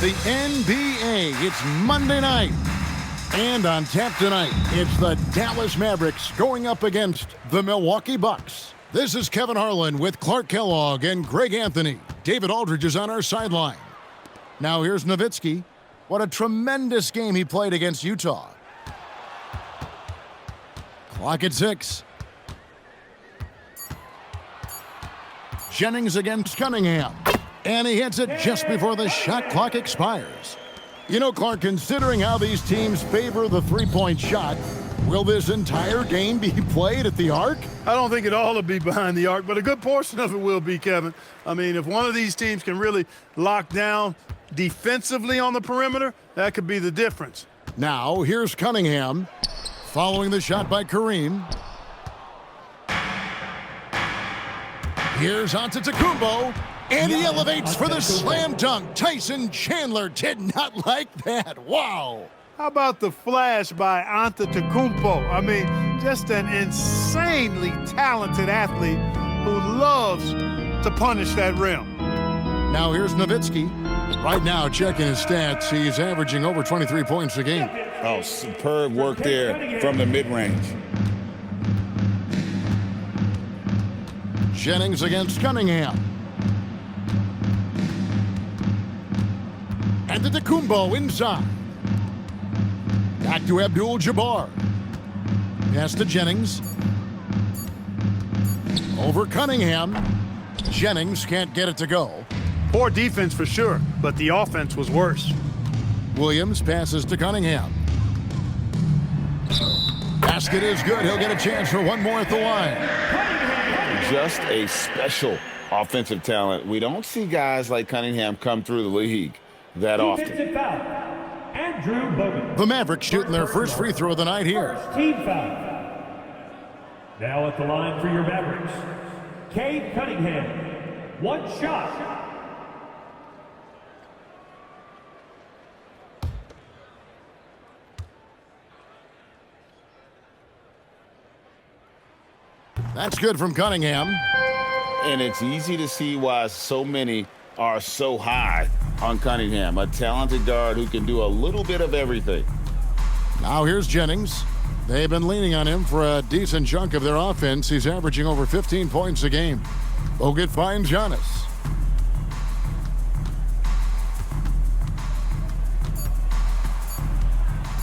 the NBA. It's Monday night. And on tap tonight, it's the Dallas Mavericks going up against the Milwaukee Bucks. This is Kevin Harlan with Clark Kellogg and Greg Anthony. David Aldridge is on our sideline. Now here's Nowitzki. What a tremendous game he played against Utah. Clock at 6. Jennings against Cunningham. And he hits it just before the shot clock expires. You know, Clark, considering how these teams favor the three-point shot, will this entire game be played at the arc? I don't think it all will be behind the arc, but a good portion of it will be, Kevin. I mean, if one of these teams can really lock down defensively on the perimeter, that could be the difference. Now, here's Cunningham, following the shot by Kareem. Here's Antetokounmpo, and he elevates for the slam dunk. Tyson Chandler did not like that. Wow. How about the flash by Antetokounmpo? I mean, just an insanely talented athlete who loves to punish that rim. Now here's Nowitzki. Right now, checking his stats, he's averaging over 23 points a game. Oh, superb work there from the mid-range. Jennings against Cunningham. And the Antetokounmpo inside. Back to Abdul-Jabbar. Pass to Jennings. Over Cunningham. Jennings can't get it to go. Poor defense for sure, but the offense was worse. Williams passes to Cunningham. Basket is good. He'll get a chance for one more at the line. Just a special offensive talent. We don't see guys like Cunningham come through the league that often. The Mavericks shooting their first free throw of the night here. Team foul. Now at the line for your Mavericks, Cade Cunningham. One shot. That's good from Cunningham. And it's easy to see why so many are so high on Cunningham, a talented guard who can do a little bit of everything. Now here's Jennings. They've been leaning on him for a decent chunk of their offense. He's averaging over 15 points a game. Bogut finds Giannis.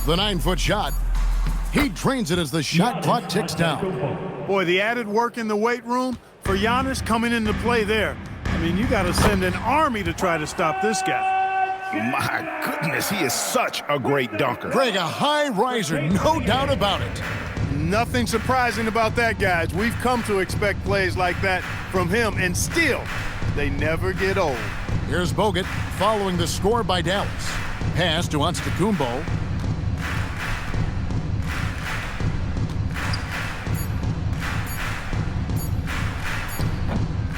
The 9-foot shot. He drains it as the shot clock ticks down. Boy, the added work in the weight room for Giannis coming into play there. I mean, you got to send an army to try to stop this guy. My goodness, he is such a great dunker. Greg, a high riser, no doubt about it. Nothing surprising about that, guys. We've come to expect plays like that from him, and still, they never get old. Here's Bogut following the score by Dallas. Pass to Antetokounmpo.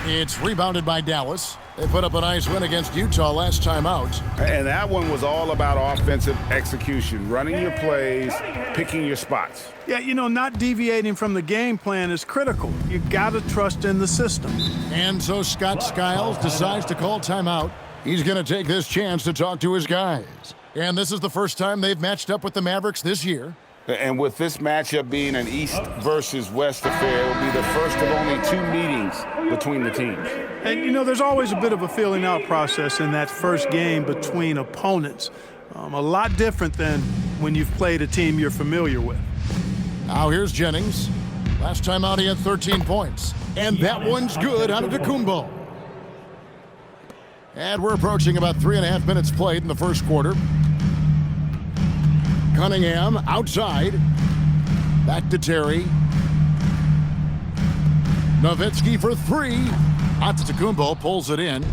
It's rebounded by Dallas. They put up a nice win against Utah last time out. And that one was all about offensive execution, running your plays, picking your spots. Yeah, you know, not deviating from the game plan is critical. You got to trust in the system. And so Scott Skiles decides to call timeout. He's going to take this chance to talk to his guys. And this is the first time they've matched up with the Mavericks this year. And with this matchup being an East versus West affair, it will be the first of only 2 meetings between the teams. And, you know, there's always a bit of a feeling out process in that first game between opponents. A lot different than when you've played a team you're familiar with. Now here's Jennings. Last time out he had 13 points. And that one's good on Antetokounmpo. And we're approaching about 3.5 minutes played in the first quarter. Cunningham outside. Back to Terry. Nowitzki for 3. Antetokounmpo pulls it in.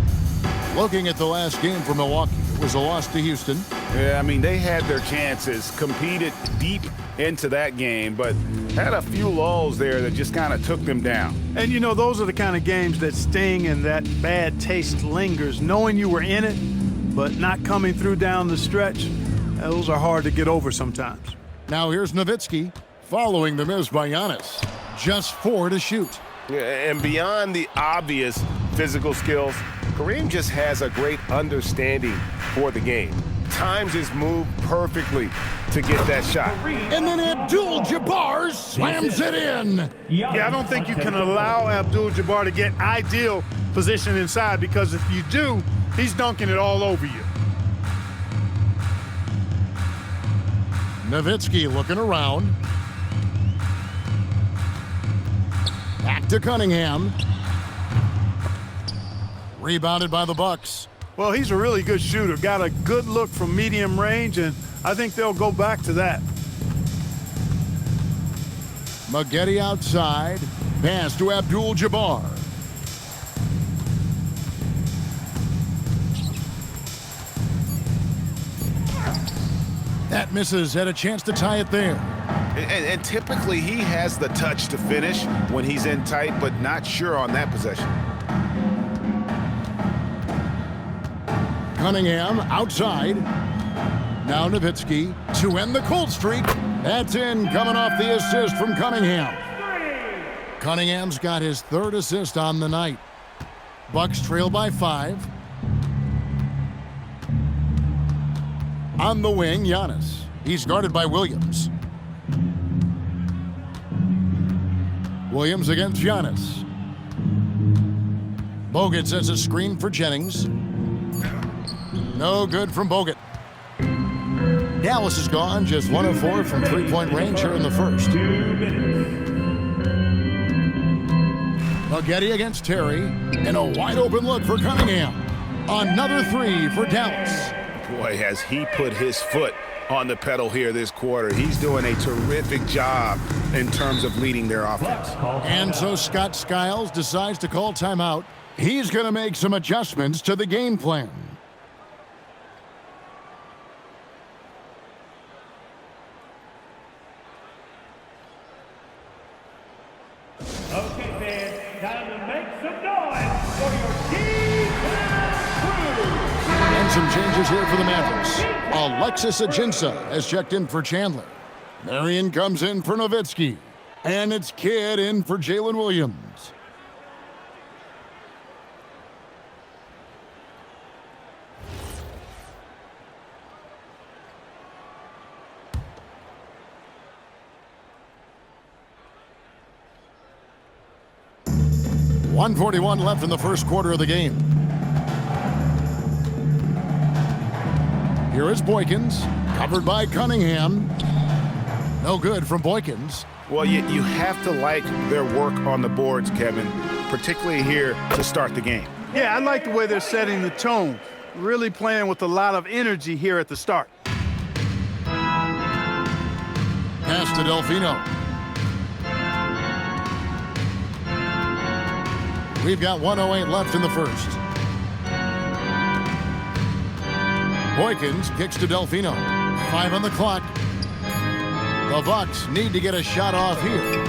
Looking at the last game for Milwaukee, it was a loss to Houston. Yeah, I mean, they had their chances, competed deep into that game, but had a few lulls there that just kind of took them down. And, you know, those are the kind of games that sting and that bad taste lingers. Knowing you were in it, but not coming through down the stretch, those are hard to get over sometimes. Now here's Nowitzki, following the miss by Giannis. Just 4 to shoot. Yeah, and beyond the obvious physical skills, Kareem just has a great understanding for the game. Times his move perfectly to get that shot. And then Abdul-Jabbar slams it in. Yeah, I don't think you can allow Abdul-Jabbar to get ideal position inside, because if you do, he's dunking it all over you. Nowitzki looking around. Back to Cunningham. Rebounded by the Bucks. Well, he's a really good shooter. Got a good look from medium range, and I think they'll go back to that. Maggette outside. Pass to Abdul-Jabbar. That misses. Had a chance to tie it there. And typically he has the touch to finish when he's in tight, but not sure on that possession. Cunningham outside. Now Nowitzki to end the cold streak. That's in, coming off the assist from Cunningham. Cunningham's got his third assist on the night. Bucks trail by 5. On the wing, Giannis. He's guarded by Williams. Williams against Giannis. Bogut sets a screen for Jennings. No good from Bogut. Dallas is gone, just 1 of 4 from three-point range here in the first. 2 minutes. Maggette against Terry, and a wide-open look for Cunningham. Another 3 for Dallas. Boy, has he put his foot on the pedal here this quarter. He's doing a terrific job in terms of leading their offense. And so Scott Skiles decides to call timeout. He's going to make some adjustments to the game plan. Okay, fans, time to make some noise for your defense crew. And some changes here for the Mavericks. Alexis Ajinça has checked in for Chandler. Marion comes in for Nowitzki. And it's Kidd in for Jalen Williams. .141 left in the first quarter of the game. Here is Boykins, covered by Cunningham. No good from Boykins. Well, you have to like their work on the boards, Kevin, particularly here to start the game. Yeah, I like the way they're setting the tone. Really playing with a lot of energy here at the start. Pass to Delfino. We've got 1:08 left in the first. Boykins kicks to Delfino. 5 on the clock. The Bucks need to get a shot off here.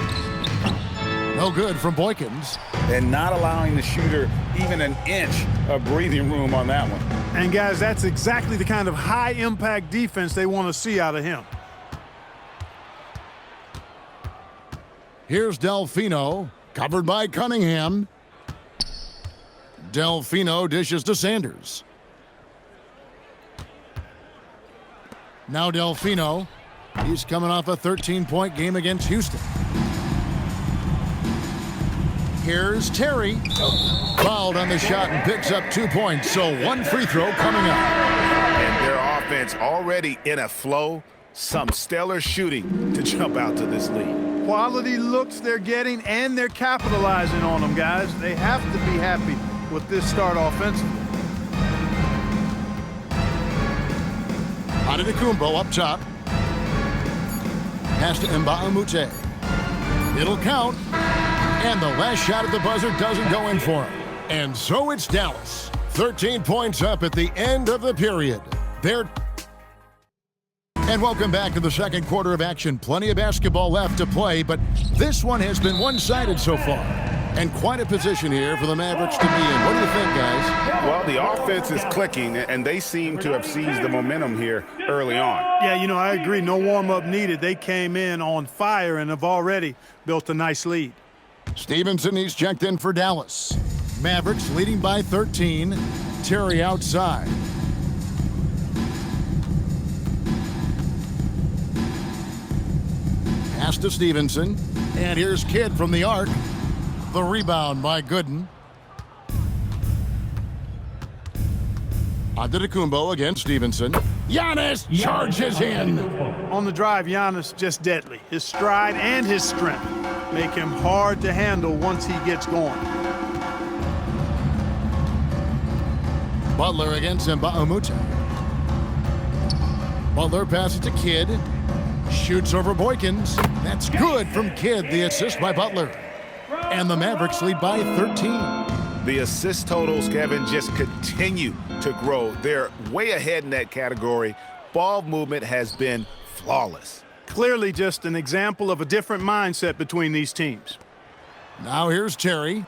No good from Boykins. And not allowing the shooter even an inch of breathing room on that one. And guys, that's exactly the kind of high-impact defense they want to see out of him. Here's Delfino, covered by Cunningham. Delfino dishes to Sanders. Now Delfino. He's coming off a 13-point game against Houston. Here's Terry. Fouled on the shot and picks up 2 points, so 1 free throw coming up. And their offense already in a flow. Some stellar shooting to jump out to this lead. Quality looks they're getting, and they're capitalizing on them, guys. They have to be happy with this start offensively. Antetokounmpo up top. Pass to Mbamute. It'll count. And the last shot at the buzzer doesn't go in for him. And so it's Dallas. 13 points up at the end of the period. And welcome back to the second quarter of action. Plenty of basketball left to play, but this one has been one-sided so far. And quite a position here for the Mavericks to be in. What do you think, guys? Well, the offense is clicking, and they seem to have seized the momentum here early on. Yeah, you know, I agree. No warm-up needed. They came in on fire and have already built a nice lead. Stevenson, he's checked in for Dallas. Mavericks leading by 13. Terry outside. Pass to Stevenson. And here's Kidd from the arc. The rebound by Gooden. Antetokounmpo against Stevenson. Giannis charges in. On the drive, Giannis just deadly. His stride and his strength make him hard to handle once he gets going. Butler against Mbahumute. Butler passes to Kidd. Shoots over Boykins. That's good from Kidd. The assist by Butler. And the Mavericks lead by 13. The assist totals, Kevin, just continue to grow. They're way ahead in that category. Ball movement has been flawless. Clearly just an example of a different mindset between these teams. Now here's Terry.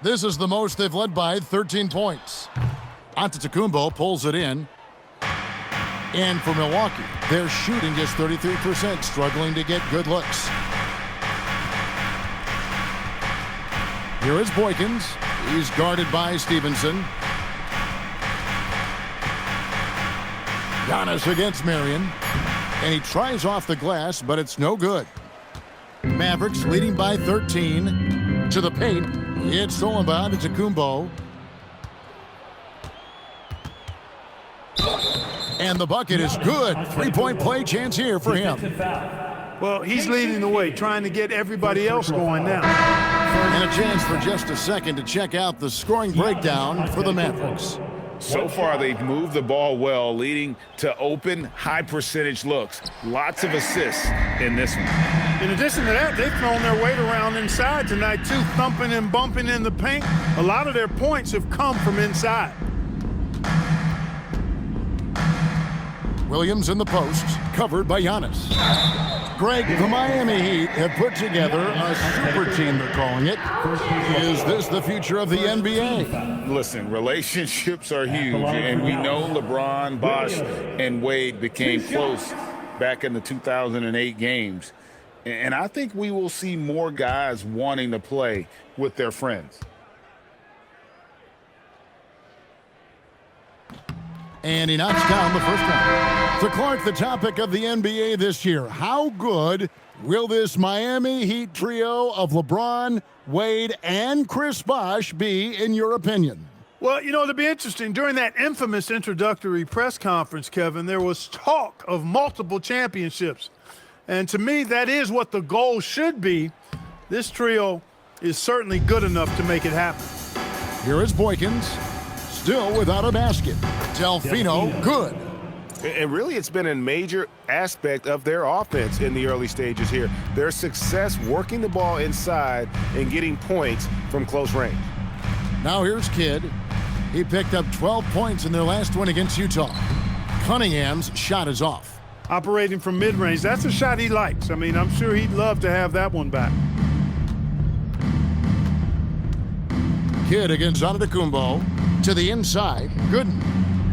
This is the most they've led by 13 points. Antetokounmpo pulls it in. And for Milwaukee, they're shooting just 33%, struggling to get good looks. Here is Boykins. He's guarded by Stevenson. Giannis against Marion. And he tries off the glass, but it's no good. Mavericks leading by 13. To the paint. It's stolen by Antetokounmpo. And the bucket is good. Three-point play chance here for him. Well, he's leading the way, trying to get everybody else going now. And a chance for just a second to check out the scoring breakdown for the Mavericks. So far, they've moved the ball well, leading to open, high-percentage looks. Lots of assists in this one. In addition to that, they've thrown their weight around inside tonight, too, thumping and bumping in the paint. A lot of their points have come from inside. Williams in the post, covered by Giannis. Greg, the Miami Heat have put together a super team, they're calling it. Is this the future of the NBA? Listen, relationships are huge, and we know LeBron, Bosh, and Wade became close back in the 2008 games. And I think we will see more guys wanting to play with their friends. And he knocks down the first one. So, Clark, the topic of the NBA this year. How good will this Miami Heat trio of LeBron, Wade, and Chris Bosh be, in your opinion? Well, you know, it'll be interesting. During that infamous introductory press conference, Kevin, there was talk of multiple championships. And to me, that is what the goal should be. This trio is certainly good enough to make it happen. Here is Boykins, still without a basket. Delfino, good. And really, it's been a major aspect of their offense in the early stages here. Their success working the ball inside and getting points from close range. Now here's Kidd. He picked up 12 points in their last win against Utah. Cunningham's shot is off. Operating from mid-range, that's a shot he likes. I mean, I'm sure he'd love to have that one back. Kidd against Antetokounmpo to the inside. Gooden.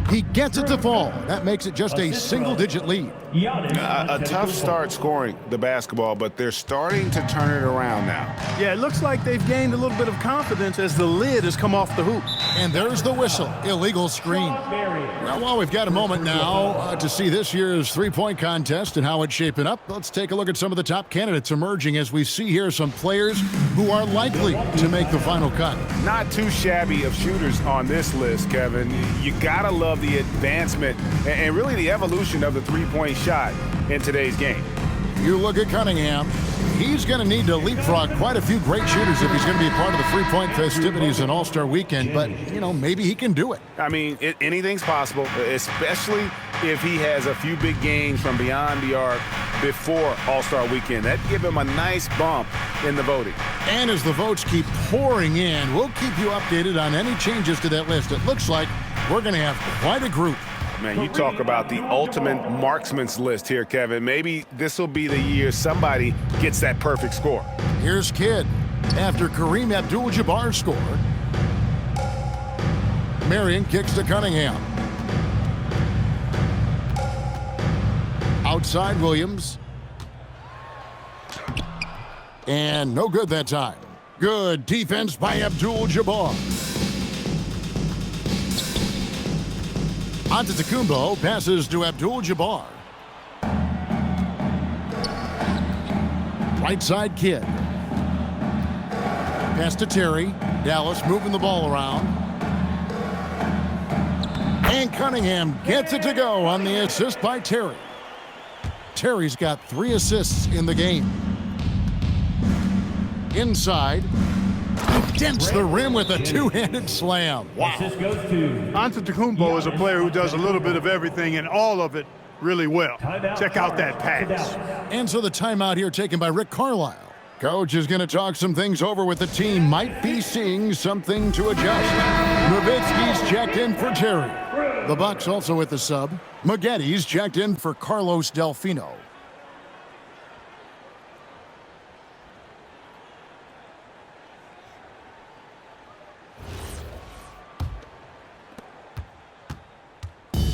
He gets it to fall. That makes it just a single-digit lead. A tough start scoring the basketball, but they're starting to turn it around now. Yeah, it looks like they've gained a little bit of confidence as the lid has come off the hoop. And there's the whistle. Illegal screen. Well, we've got a moment now to see this year's three-point contest and how it's shaping up. Let's take a look at some of the top candidates emerging as we see here some players who are likely to make the final cut. Not too shabby of shooters on this list, Kevin. You gotta love the advancement and really the evolution of the three-point shot in today's game. You look at Cunningham. He's going to need to leapfrog quite a few great shooters if he's going to be a part of the three-point festivities in All-Star Weekend. But, you know, maybe he can do it. I mean, anything's possible, especially if he has a few big games from beyond the arc before All-Star Weekend. That'd give him a nice bump in the voting. And as the votes keep pouring in, we'll keep you updated on any changes to that list. It looks like we're going to have quite a group. Man, you talk about the ultimate marksman's list here, Kevin. Maybe this will be the year somebody gets that perfect score. Here's Kidd after Kareem Abdul-Jabbar scored. Marion kicks to Cunningham. Outside Williams. And no good that time. Good defense by Abdul-Jabbar. Antetokounmpo passes to Abdul-Jabbar. Right side, Kidd. Pass to Terry. Dallas moving the ball around. And Cunningham gets it to go on the assist by Terry. Terry's got 3 assists in the game. Inside. He dents the rim with a two-handed slam. Wow. Assist goes to Antetokounmpo is a player who does a little bit of everything and all of it really well. Check out that pass. And so the timeout here taken by Rick Carlisle. Coach is going to talk some things over with the team. Might be seeing something to adjust. Nowitzki's checked in for Terry. The Bucks also with the sub. Maggetti's checked in for Carlos Delfino.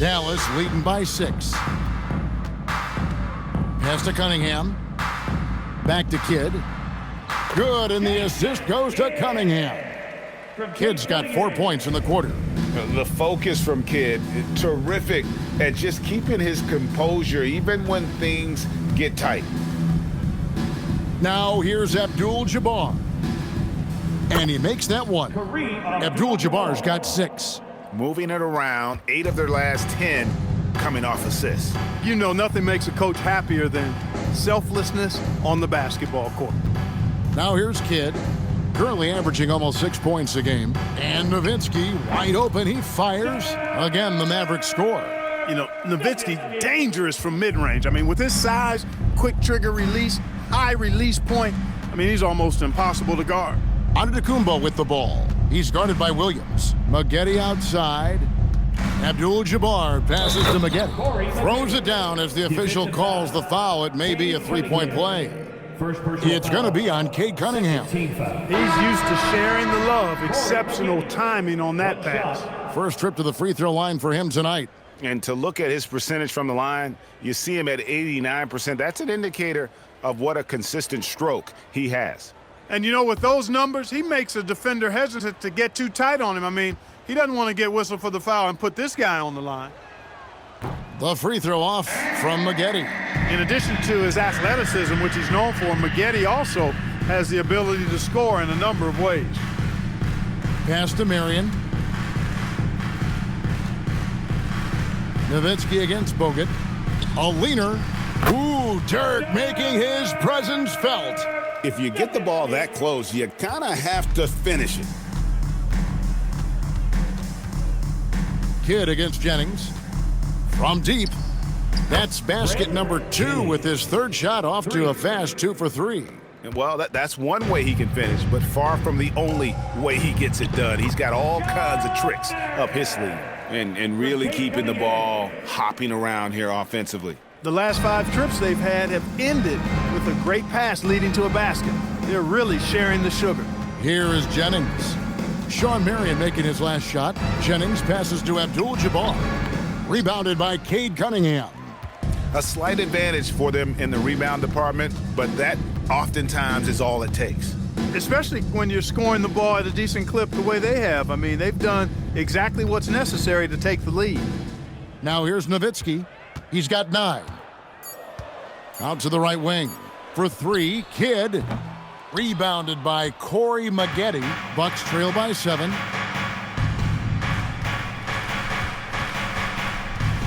Dallas leading by 6. Pass to Cunningham. Back to Kidd. Good, and the assist goes to Cunningham. Kidd's got 4 points in the quarter. The focus from Kidd, terrific at just keeping his composure even when things get tight. Now here's Abdul-Jabbar. And he makes that one. Abdul-Jabbar's got 6. Moving it around, 8 of their last 10 coming off assists. You know, nothing makes a coach happier than selflessness on the basketball court. Now here's Kidd, currently averaging almost 6 points a game. And Nowitzki wide open, he fires. Again, the Mavericks score. You know, Nowitzki, dangerous from mid-range. I mean, with his size, quick trigger release, high release point, I mean, he's almost impossible to guard. Antetokounmpo with the ball. He's guarded by Williams. Maggetti outside. Abdul-Jabbar passes to Maggetti. Throws it down as the official calls the foul. It may be a three-point play. It's going to be on Cade Cunningham. He's used to sharing the love. Exceptional timing on that pass. First trip to the free throw line for him tonight. And to look at his percentage from the line, you see him at 89%. That's an indicator of what a consistent stroke he has. And, you know, with those numbers, he makes a defender hesitant to get too tight on him. I mean, he doesn't want to get whistled for the foul and put this guy on the line. The free throw off from Maggetti. In addition to his athleticism, which he's known for, Maggetti also has the ability to score in a number of ways. Pass to Marion. Nowitzki against Bogut. A leaner. Ooh, Dirk making his presence felt. If you get the ball that close, you kind of have to finish it. Kidd against Jennings. From deep. That's basket number 2 with his third shot off to a fast 2 for 3. Well, that's one way he can finish, but far from the only way he gets it done. He's got all kinds of tricks up his sleeve and really keeping the ball hopping around here offensively. The last 5 trips they've had have ended with a great pass leading to a basket. They're really sharing the sugar. Here is Jennings. Sean Marion making his last shot. Jennings passes to Abdul-Jabbar. Rebounded by Cade Cunningham. A slight advantage for them in the rebound department, but that oftentimes is all it takes. Especially when you're scoring the ball at a decent clip the way they have. I mean, they've done exactly what's necessary to take the lead. Now here's Nowitzki. He's got 9. Out to the right wing. For 3, Kidd. Rebounded by Corey Maggetti. Bucks trail by 7.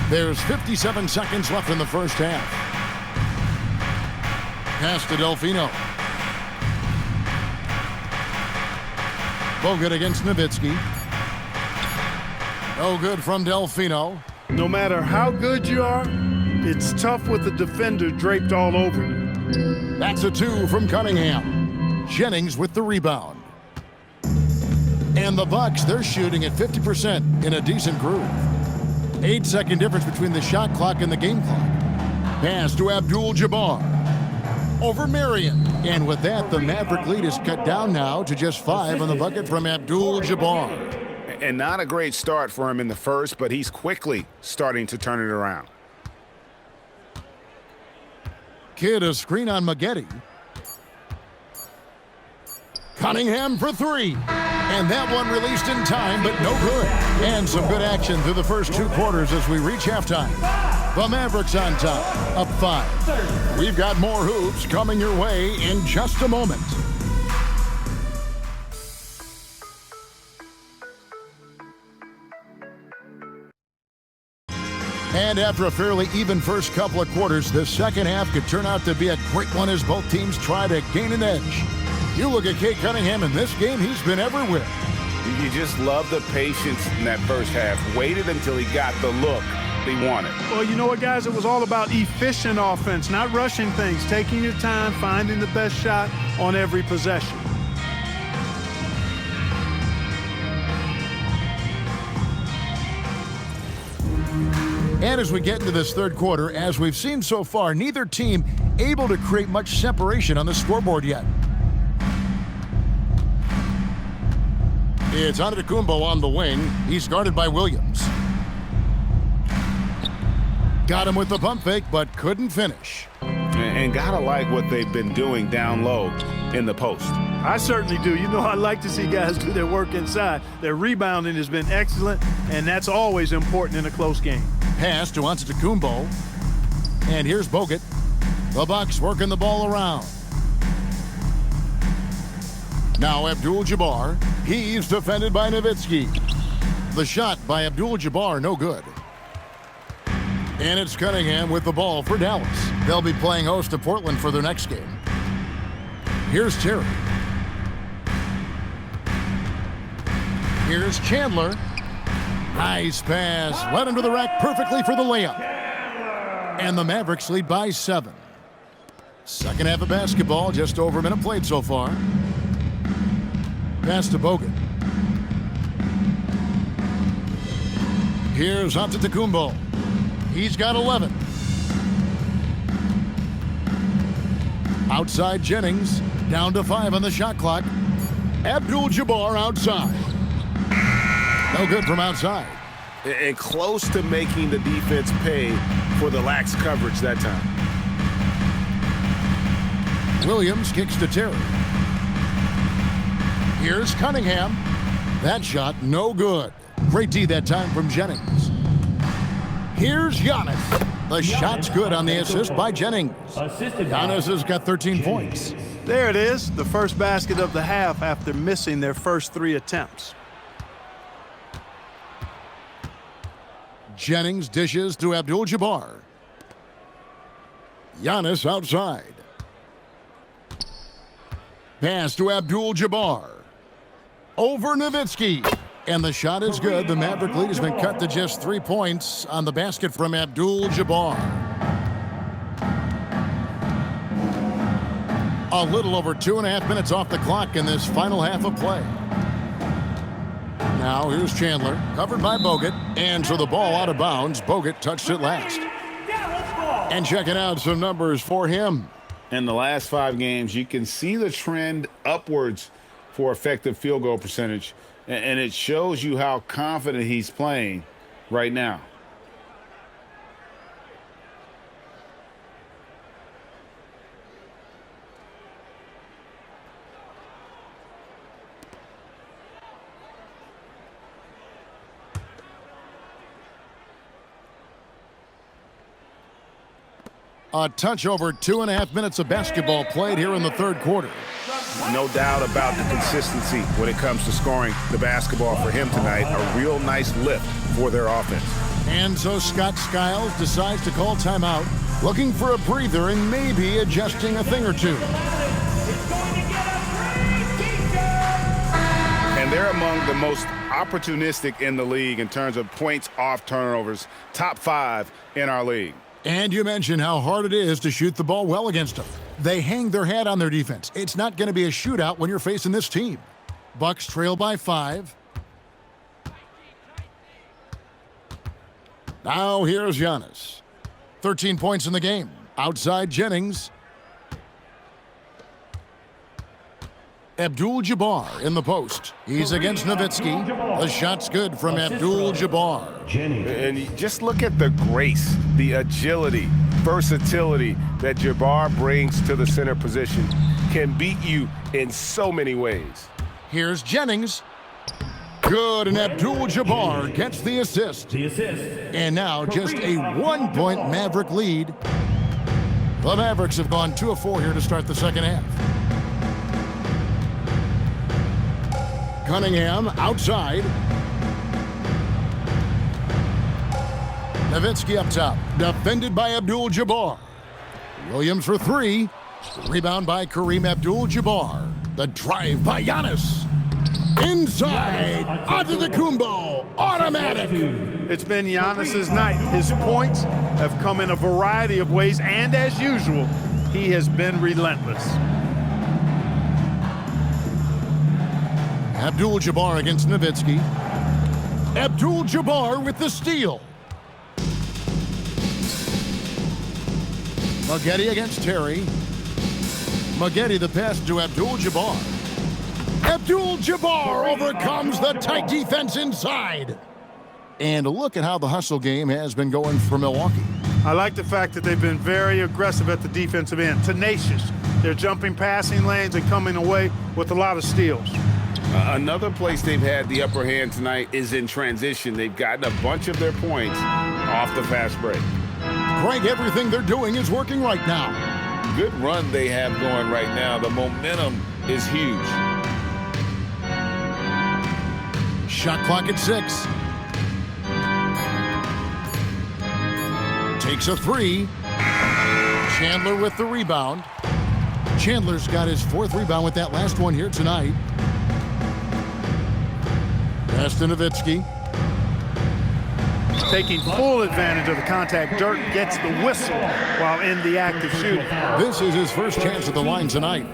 There's 57 seconds left in the first half. Pass to Delfino. Bogut against Nowitzki. No good from Delfino. No matter how good you are, it's tough with the defender draped all over you. That's a 2 from Cunningham. Jennings with the rebound. And the Bucks, they're shooting at 50% in a decent groove. 8-second difference between the shot clock and the game clock. Pass to Abdul-Jabbar. Over Marion. And with that, the Maverick lead is cut down now to just 5 on the bucket from Abdul-Jabbar. And not a great start for him in the first, but he's quickly starting to turn it around. Kidd a screen on Maggetti. Cunningham for 3. And that one released in time, but no good. And some good action through the first 2 quarters as we reach halftime. The Mavericks on top, up 5. We've got more hoops coming your way in just a moment. And after a fairly even first couple of quarters, the second half could turn out to be a great one as both teams try to gain an edge. You look at Cade Cunningham in this game, he's been everywhere. You just love the patience in that first half. Waited until he got the look he wanted. Well, you know what, guys? It was all about efficient offense, not rushing things, taking your time, finding the best shot on every possession. And as we get into this third quarter, as we've seen so far, neither team able to create much separation on the scoreboard yet. It's Antetokounmpo on the wing. He's guarded by Williams. Got him with the pump fake, but couldn't finish. And gotta like what they've been doing down low in the post. I certainly do. You know, I like to see guys do their work inside. Their rebounding has been excellent, and that's always important in a close game. Pass to Antetokounmpo. And here's Bogut. The Bucks working the ball around. Now Abdul-Jabbar. He's defended by Nowitzki. The shot by Abdul-Jabbar, no good. And it's Cunningham with the ball for Dallas. They'll be playing host to Portland for their next game. Here's Terry. Here's Chandler. Nice pass. Led into the rack perfectly for the layup. And the Mavericks lead by 7. Second half of basketball, just over a minute played so far. Pass to Bogut. Here's Antetokounmpo. He's got 11. Outside Jennings. Down to 5 on the shot clock. Abdul-Jabbar outside. No good from outside. And close to making the defense pay for the lax coverage that time. Williams kicks to Terry. Here's Cunningham. That shot no good. Great D that time from Jennings. Here's Giannis. The shot's good on the assist by Jennings. Giannis has got 13 points. There it is, the first basket of the half after missing their first 3 attempts. Jennings dishes to Abdul-Jabbar. Giannis outside. Pass to Abdul-Jabbar. Over Nowitzki. And the shot is good. The Maverick lead has been cut to just 3 points on the basket from Abdul-Jabbar. A little over 2.5 minutes off the clock in this final half of play. Now here's Chandler, covered by Bogut, and so the ball out of bounds. Bogut touched it last. And checking out some numbers for him. In the last 5 games, you can see the trend upwards for effective field goal percentage, and it shows you how confident he's playing right now. A touch over 2.5 minutes of basketball played here in the third quarter. No doubt about the consistency when it comes to scoring the basketball for him tonight. A real nice lift for their offense. And so Scott Skiles decides to call timeout, looking for a breather and maybe adjusting a thing or two. And they're among the most opportunistic in the league in terms of points off turnovers. Top 5 in our league. And you mentioned how hard it is to shoot the ball well against them. They hang their hat on their defense. It's not going to be a shootout when you're facing this team. Bucks trail by 5. Now here's Giannis. 13 points in the game. Outside Jennings. Abdul-Jabbar in the post. He's against Nowitzki. The shot's good from Abdul-Jabbar. And just look at the grace, the agility, versatility that Jabbar brings to the center position. Can beat you in so many ways. Here's Jennings. Good, and Abdul-Jabbar gets the assist. The assist. And now just a 1-point Maverick lead. The Mavericks have gone 2 of 4 here to start the second half. Cunningham outside. Nowitzki up top, defended by Abdul-Jabbar. Williams for 3. Rebound by Kareem Abdul-Jabbar. The drive by Giannis. Inside, onto the Kumbo, automatic. It's been Giannis's night. His points have come in a variety of ways, and as usual, he has been relentless. Abdul-Jabbar against Nowitzki. Abdul-Jabbar with the steal. Maggette against Terry. Maggette the pass to Abdul-Jabbar. Abdul-Jabbar overcomes the tight defense inside. And look at how the hustle game has been going for Milwaukee. I like the fact that they've been very aggressive at the defensive end, tenacious. They're jumping passing lanes and coming away with a lot of steals. Another place they've had the upper hand tonight is in transition. They've gotten a bunch of their points off the fast break. Greg, everything they're doing is working right now. Good run they have going right now. The momentum is huge. Shot clock at 6. Takes a 3. Chandler with the rebound. Chandler's got his 4th rebound with that last one here tonight. Pass to Nowitzki. Taking full advantage of the contact. Dirk gets the whistle while in the act of shooting. This is his first chance at the line tonight.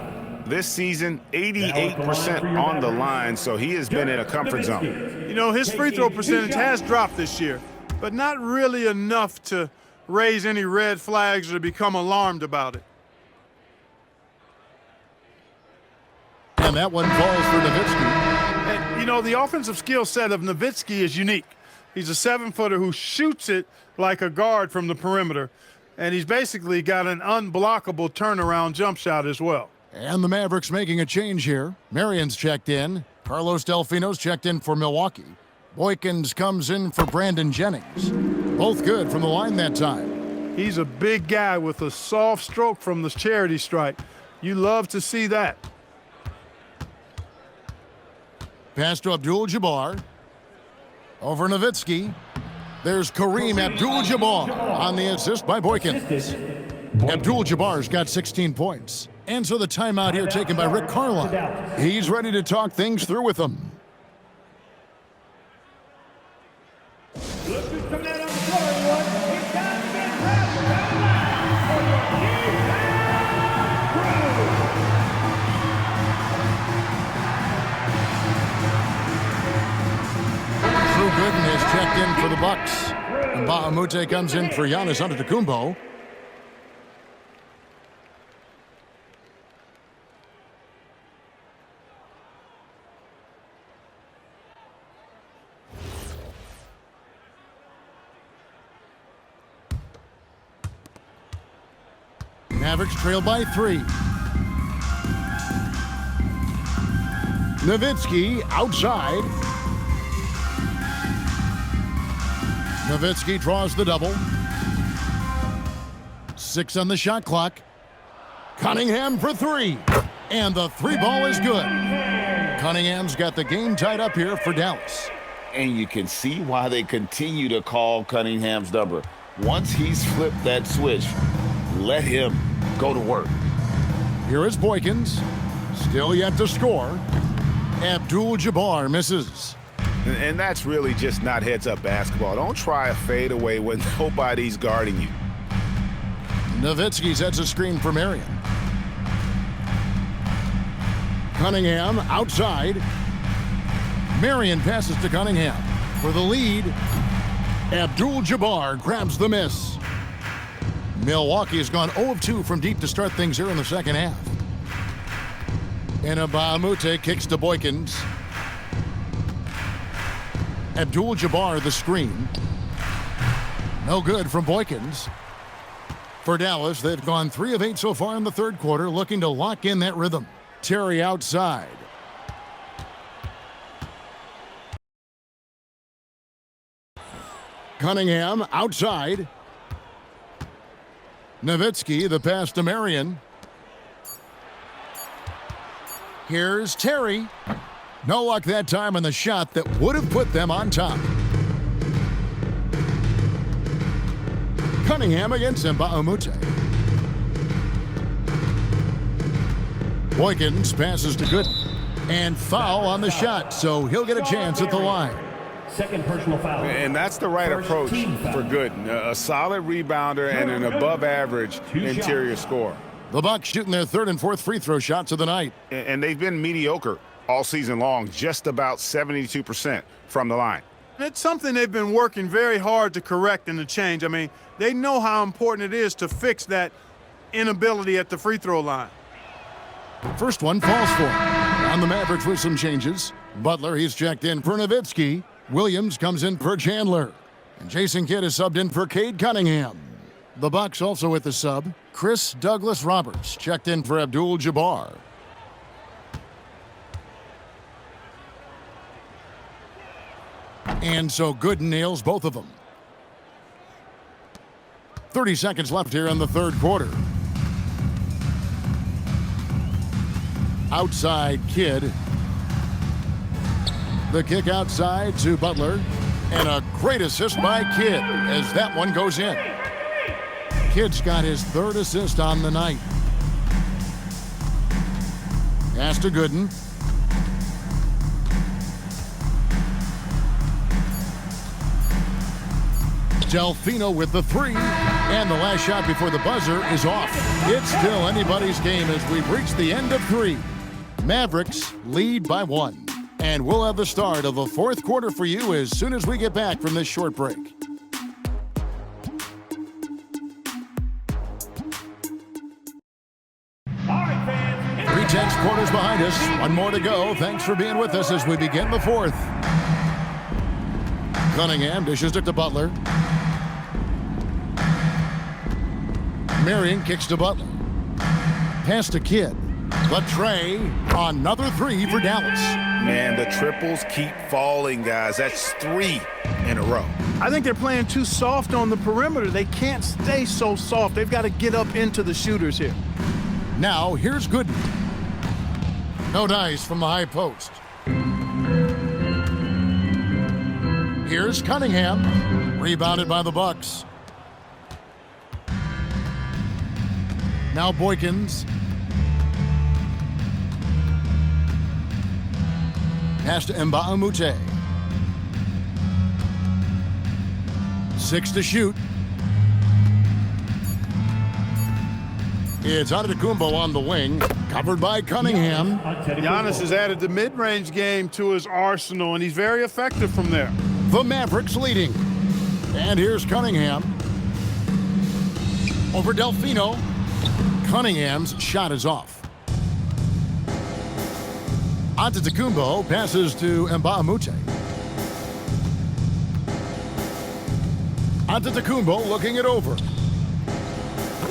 This season, 88% on the line, so he has been in a comfort zone. You know, his free throw percentage has dropped this year, but not really enough to raise any red flags or to become alarmed about it. And that one falls for Nowitzki. And, you know, the offensive skill set of Nowitzki is unique. He's a 7-footer who shoots it like a guard from the perimeter, and he's basically got an unblockable turnaround jump shot as well. And the Mavericks making a change here. Marion's checked in. Carlos Delfino's checked in for Milwaukee. Boykins comes in for Brandon Jennings. Both good from the line that time. He's a big guy with a soft stroke from the charity stripe. You love to see that. Pass to Abdul-Jabbar. Over Nowitzki. There's Kareem Abdul-Jabbar on the assist by Boykins. Abdul-Jabbar's got 16 points. And so the timeout here taken by Rick Carlisle. He's ready to talk things through with them. Drew Gooden is checked in for the Bucks. And Bahamute comes in for Giannis Antetokounmpo. Mavericks trail by 3. Nowitzki outside. Nowitzki draws the double. 6 on the shot clock. Cunningham for 3. And the 3 ball is good. Cunningham's got the game tied up here for Dallas. And you can see why they continue to call Cunningham's number. Once he's flipped that switch, let him go to work. Here is Boykins. Still yet to score. Abdul-Jabbar misses. And that's really just not heads-up basketball. Don't try a fadeaway when nobody's guarding you. Nowitzki sets a screen for Marion. Cunningham outside. Marion passes to Cunningham for the lead. Abdul-Jabbar grabs the miss. Milwaukee has gone 0 of 2 from deep to start things here in the second half. And Bahamute kicks to Boykins. Abdul-Jabbar the screen. No good from Boykins. For Dallas, they've gone 3 of 8 so far in the third quarter, looking to lock in that rhythm. Terry outside. Cunningham outside. Nowitzki, the pass to Marion. Here's Terry. No luck that time on the shot that would have put them on top. Cunningham against Mbamute. Boykins passes to Gooden. And foul on the shot, so he'll get a chance at the line. Second personal foul. And that's the right First approach team foul. for Gooden. A solid rebounder and an above-average interior score. The Bucks shooting their third and fourth free throw shots of the night. And they've been mediocre all season long, just about 72% from the line. It's something they've been working very hard to correct and to change. I mean, they know how important it is to fix that inability at the free throw line. First one falls for him. On the Mavericks with some changes. Butler, he's checked in for Nowitzki. Williams comes in for Chandler. And Jason Kidd is subbed in for Cade Cunningham. The Bucks also with the sub. Chris Douglas Roberts checked in for Abdul-Jabbar. And so Gooden nails both of them. 30 seconds left here in the third quarter. Outside Kidd. The kick outside to Butler. And a great assist by Kidd as that one goes in. Kidd's got his third assist on the night. Pass to Gooden. Delfino with the three, and the last shot before the buzzer is off. It's still anybody's game as we've reached the end of three. Mavericks lead by 1, and we'll have the start of the fourth quarter for you as soon as we get back from this short break. Three-tenths quarters behind us. One more to go. Thanks for being with us as we begin the fourth. Cunningham dishes it to Butler. Marion kicks to Butler. Pass to Kidd. The tray. Another three for Dallas. Man, the triples keep falling, guys. That's 3 in a row. I think they're playing too soft on the perimeter. They can't stay so soft. They've got to get up into the shooters here. Now, here's Gooden. No dice from the high post. Here's Cunningham. Rebounded by the Bucks. Now Boykins. Pass to Mbamute. 6 to shoot. It's Antetokounmpo on the wing, covered by Cunningham. Giannis has added the mid-range game to his arsenal, and he's very effective from there. The Mavericks leading. And here's Cunningham. Over Delfino. Cunningham's shot is off. Antetokounmpo passes to Mbamute. Antetokounmpo looking it over.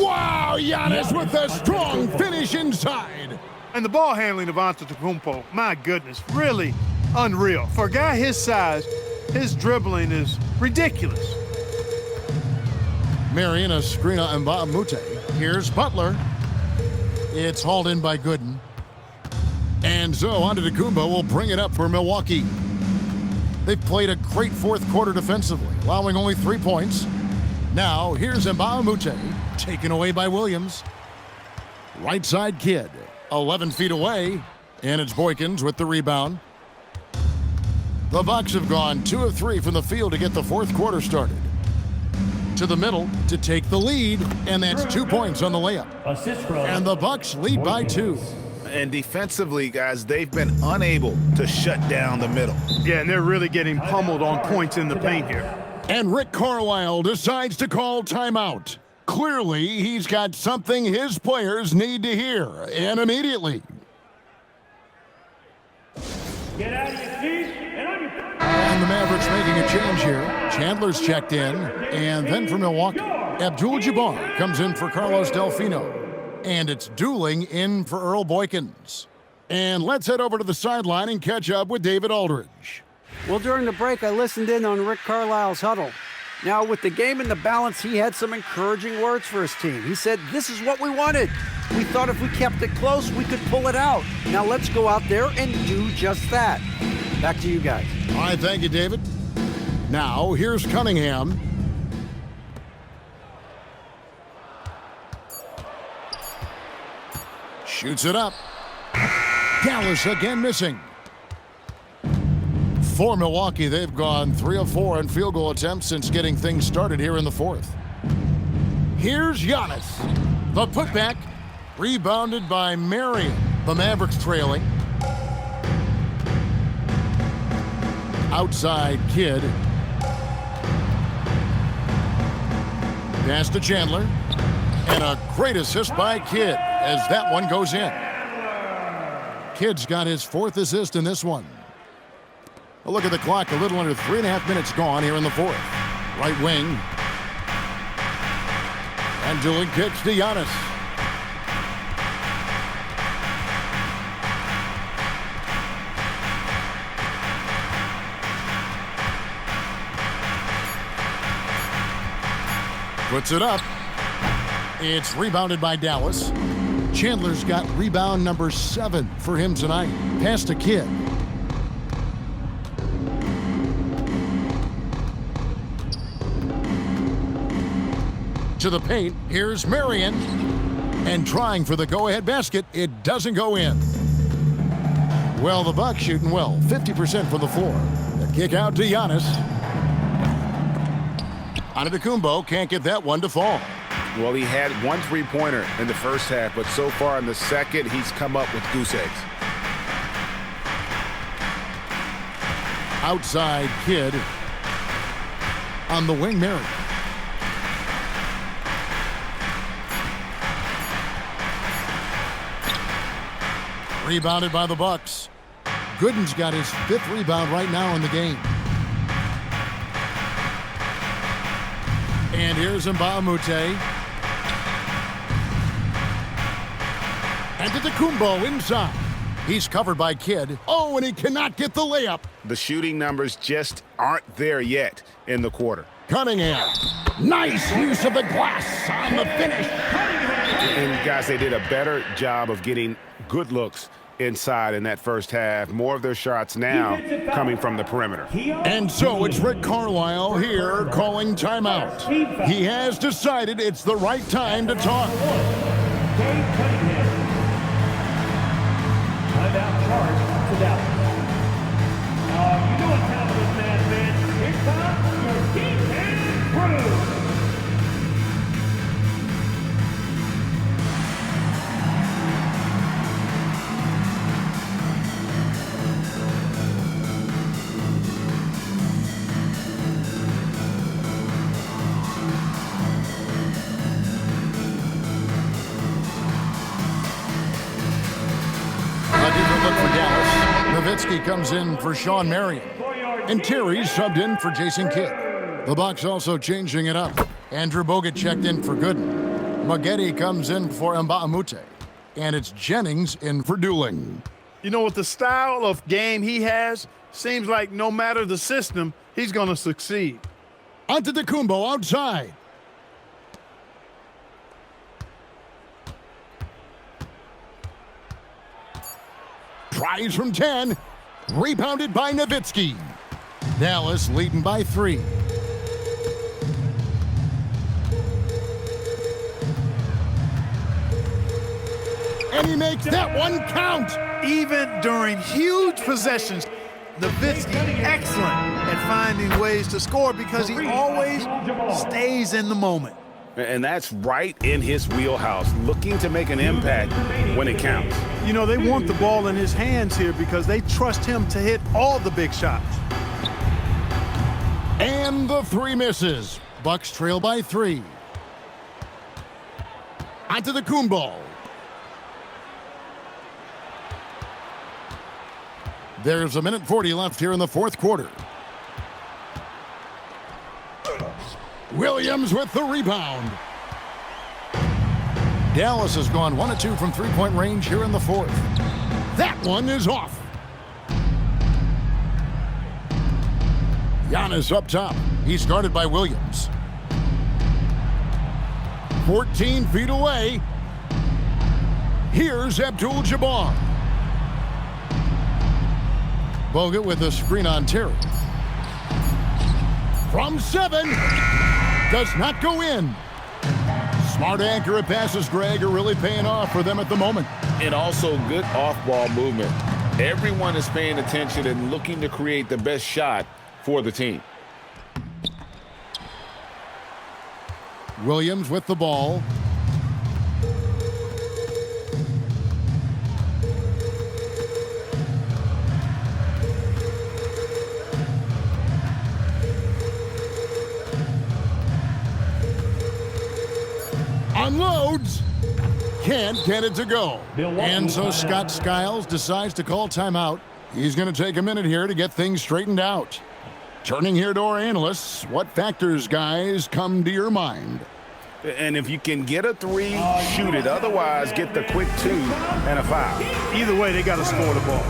Wow, Giannis with a strong finish inside. And the ball handling of Antetokounmpo, my goodness, really unreal. For a guy his size, his dribbling is ridiculous. Marion, a screen on Mbamute. Here's Butler. It's hauled in by Gooden. And so Antetokounmpo will bring it up for Milwaukee. They've played a great fourth quarter defensively, allowing only 3 points. Now, here's Mbamute, taken away by Williams. Right side Kidd, 11 feet away, and it's Boykins with the rebound. The Bucks have gone 2 of 3 from the field to get the fourth quarter started. To the middle to take the lead, and that's 2 points on the layup. And the Bucks lead by 2. And defensively, guys, they've been unable to shut down the middle. Yeah, and they're really getting pummeled on points in the paint here. And Rick Carlisle decides to call timeout. Clearly, he's got something his players need to hear, and immediately. Get out of your seats and on your... And the Mavericks making a change here. Chandler's checked in, and then for Milwaukee, Abdul-Jabbar comes in for Carlos Delfino. And it's dueling in for Earl Boykins. And let's head over to the sideline and catch up with David Aldridge. Well, during the break, I listened in on Rick Carlisle's huddle. Now, with the game in the balance, he had some encouraging words for his team. He said, "This is what we wanted. We thought if we kept it close, we could pull it out. Now let's go out there and do just that." Back to you guys. All right, thank you, David. Now, here's Cunningham. Shoots it up. Dallas again missing. For Milwaukee, they've gone 3 of 4 in field goal attempts since getting things started here in the fourth. Here's Giannis. The putback, rebounded by Marion. The Mavericks trailing. Outside Kid. Pass to Chandler. And a great assist by Kid as that one goes in. Kid's got his 4th assist in this one. A look at the clock, a little under 3.5 minutes gone here in the fourth. Right wing. And dueling pitch to Giannis. Puts it up. It's rebounded by Dallas. Chandler's got rebound number 7 for him tonight. Pass to Kid. To the paint, here's Marion. And trying for the go-ahead basket, it doesn't go in. Well, the Bucks shooting well, 50% from the floor. The kick out to Giannis. Antetokounmpo can't get that one to fall. Well, he had 1 3-pointer in the first half, but so far in the second, he's come up with goose eggs. Outside Kid. On the wing, Marion. Rebounded by the Bucks. Gooden's got his 5th rebound right now in the game. And here's Mbamute. Antetokounmpo inside. He's covered by Kid. Oh, and he cannot get the layup. The shooting numbers just aren't there yet in the quarter. Cunningham. Nice use of the glass on the finish. And guys, they did a better job of getting good looks inside in that first half. More of their shots now coming from the perimeter. And so it's Rick Carlisle here calling timeout. He has decided it's the right time to talk. Timeout charge to Dallas. You know what time it is, man. Here comes your defense crew. Nowitzki comes in for Sean Marion. And Terry subbed in for Jason Kidd. The Bucks also changing it up. Andrew Bogut checked in for Gooden. Maggette comes in for Mbamute. And it's Jennings in for Dooling. You know, with the style of game he has, seems like no matter the system, he's going to succeed. Antetokounmpo outside. Tries from 10. Rebounded by Nowitzki. Dallas leading by 3. And he makes that one count. Even during huge possessions, Nowitzki excellent at finding ways to score because he always stays in the moment. And that's right in his wheelhouse, looking to make an impact when it counts. You know, they want the ball in his hands here because they trust him to hit all the big shots. And the 3 misses. Bucks trail by 3. Antetokounmpo. There's 1:40 left here in the fourth quarter. Williams with the rebound. Dallas has gone 1 of 2 from three-point range here in the fourth. That one is off. Giannis up top. He's guarded by Williams. 14 feet away. Here's Abdul-Jabbar. Bogut with a screen on Terry. From 7. Does not go in. Smart, accurate passes, Greg, are really paying off for them at the moment. And also good off-ball movement. Everyone is paying attention and looking to create the best shot for the team. Williams with the ball. Unloads. Can't get it to go. And so Scott Skiles decides to call timeout. He's going to take a minute here to get things straightened out. Turning here to our analysts, what factors, guys, come to your mind? And if you can get a 3, shoot it. Otherwise, get the quick 2 and a foul. Either way, they got to score the ball.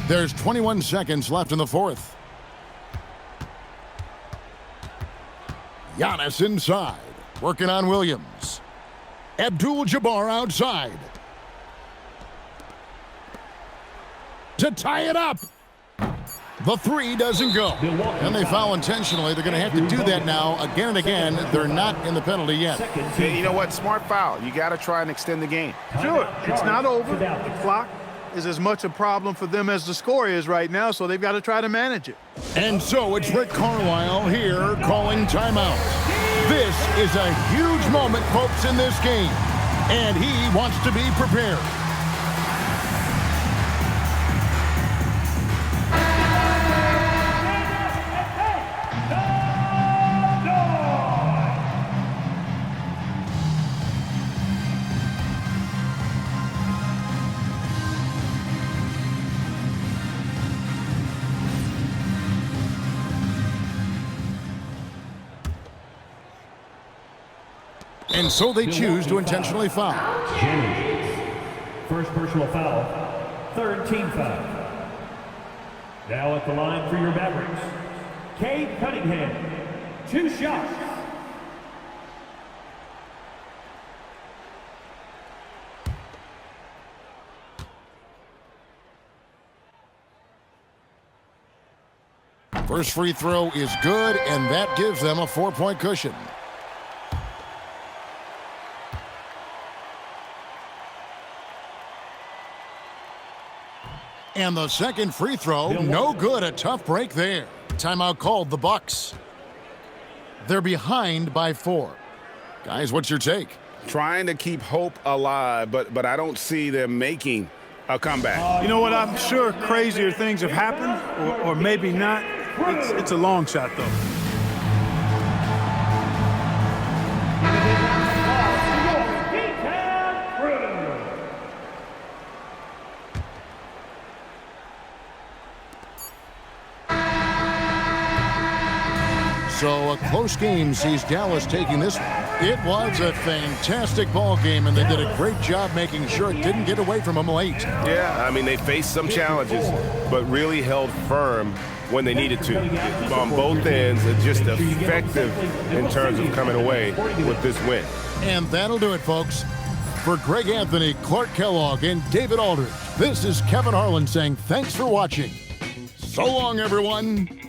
There's 21 seconds left in the fourth. Giannis inside, working on Williams. Abdul-Jabbar outside. To tie it up. The 3 doesn't go. And they foul intentionally. They're going to have to do that now again and again. They're not in the penalty yet. Hey, you know what? Smart foul. You got to try and extend the game. Sure, it's not over. The clock is as much a problem for them as the score is right now, so they've got to try to manage it. And so it's Rick Carlisle here calling timeout. This is a huge moment, folks, in this game, and he wants to be prepared. And so they choose to intentionally foul. First personal foul, third team foul. Now at the line for your Mavericks, Cade Cunningham, 2 shots. First free throw is good, and that gives them a 4-point cushion. And the second free throw, no good. A tough break there. Timeout called, the Bucks. They're behind by 4. Guys, what's your take? Trying to keep hope alive, but I don't see them making a comeback. You know what? I'm sure crazier things have happened, or maybe not. It's a long shot, though. So a close game sees Dallas taking this one. It was a fantastic ball game, and they did a great job making sure it didn't get away from them late. Yeah, I mean, they faced some challenges, but really held firm when they needed to. On both ends, just effective in terms of coming away with this win. And that'll do it, folks. For Greg Anthony, Clark Kellogg, and David Aldridge, this is Kevin Harlan saying thanks for watching. So long, everyone.